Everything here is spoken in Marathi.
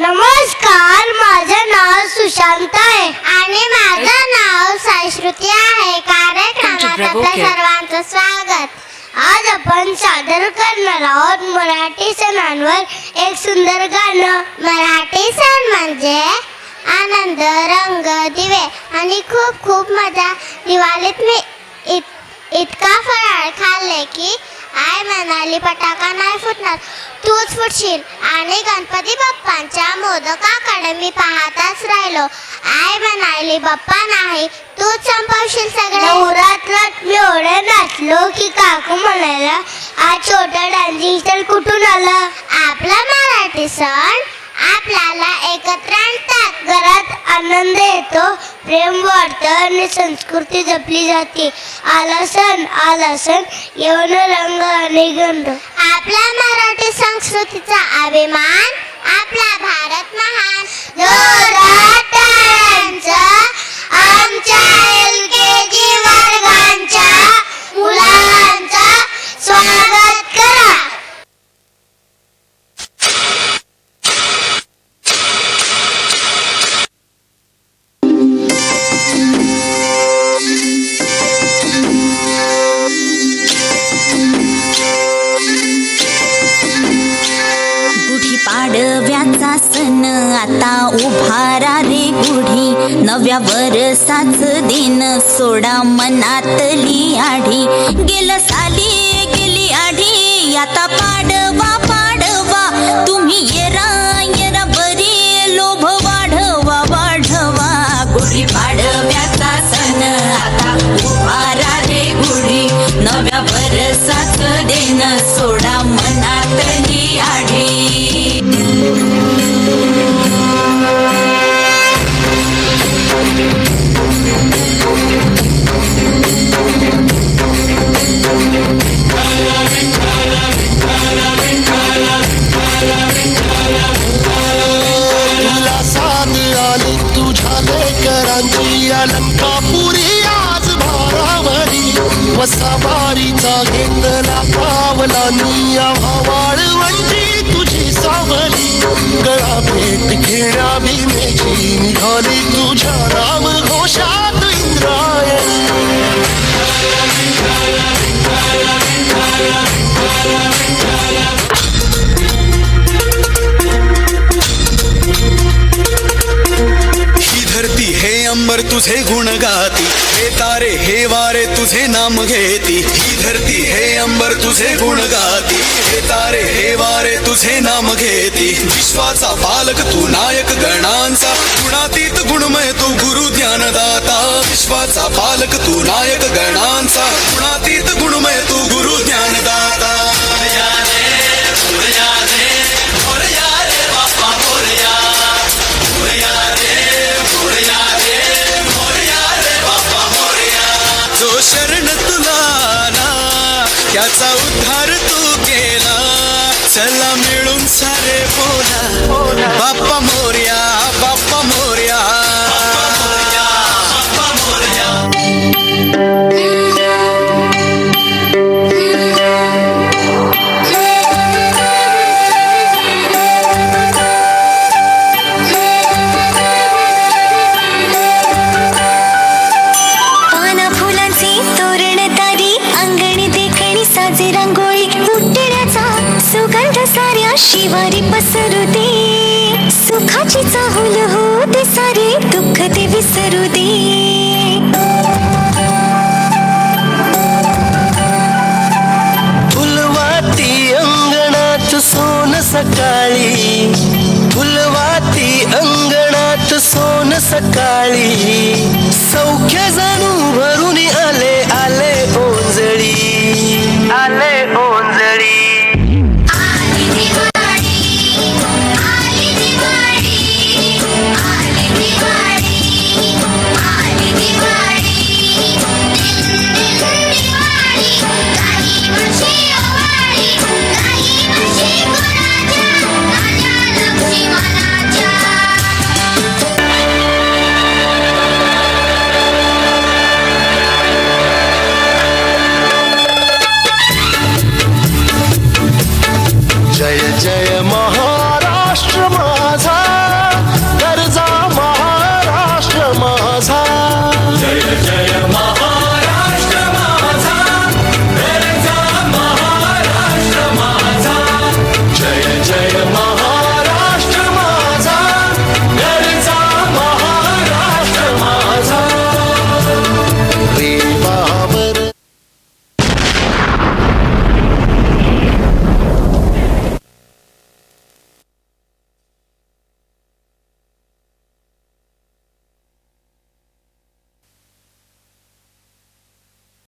नमस्कार, माझं नाव सुशांत आहे आणि माझं नाव सायश्रुती आहे. कार्यक्रमात आपल्या सर्वांचं स्वागत. आज आपण सादर करणार आहोत मराठी सणांवर एक सुंदर गाणं. मराठी सण म्हणजे आनंद, रंग, दिवे आणि खूप खूप मजा. दिवाळीत मी इतका फराळ खाल्ले की आई म्हणाली फटाका नाही फुटणार, तूच फुटशील. आणि गणपती बाप्पांच्या मोदकाकडे मी पाहताच राहिलो. आई म्हणाली बाप्पा नाही, तूच संपवशील सगळे. नवरात्रात मी एवढे नाचलो की काकू म्हणाला आज छोटं डान्सिंग स्टाईल कुठून आलं. आपला मराठी सण आपल्याला एकत्र आणतात. घरात आनंद येतो, प्रेम वाढतं आणि संस्कृती जपली जाते. आला सण येऊन रंग आणि गंध. आपल्या मराठी संस्कृतीचा अभिमान, आपला भारत महान. जोरात टाळ्यांचा आमच्या LKG वर्गांच्या मुलांचा स्वागत करा. पाडव्याचा सण आता उभारा रे गुढी. नव्या वर्षाच दिन सोडा मनातली आढी. गेलं साली गेली आढी, आता पाडवा पाडवा. तुम्ही येरा बरी, लोभ वाढवा वाढवा. गुढी पाडव्याचा सण आता उभारा रे गुढी. नव्या वर्षाच दिन सोडा मनातली आढी. अलंकापुरी आज भारावरी. वसावारीचा घेतला पावला निया वाळवंटी तुझी सावली. गळा भेट घेण्या भीमेची निघाली तुझ्या राम घोषात इंद्रायणी. हे अंबर तुझे गुण गाती, हे तारे हे वारे तुझे नाम घेती. ही धरती हे अंबर तुझे गुण गाती, हे तारे हे वारे तुझे नाम घेती. विश्वाचा पालक तू नायक गणांचा, गुणातीत गुणमय तू गुरु ज्ञानदाता. विश्वाचा पालक तू नायक गणांचा, गुणातीत गुणमय तू गुरु ज्ञानदाता. जो शरण तुला आला त्याचा उद्धार तू केला. चला मिळून सारे बोला बाप्पा मोरया, बाप्पा मोरया. शिवारी पसरू दे, सुखाची चाहूल हो दे, सारे दुःख ते विसरू दे. फुलवाती अंगणात सोन सकाळी. फुलवाती अंगणात सोन सकाळी. सौख्य जणू भरून आले आले ओंजळी, आले ओंजळी.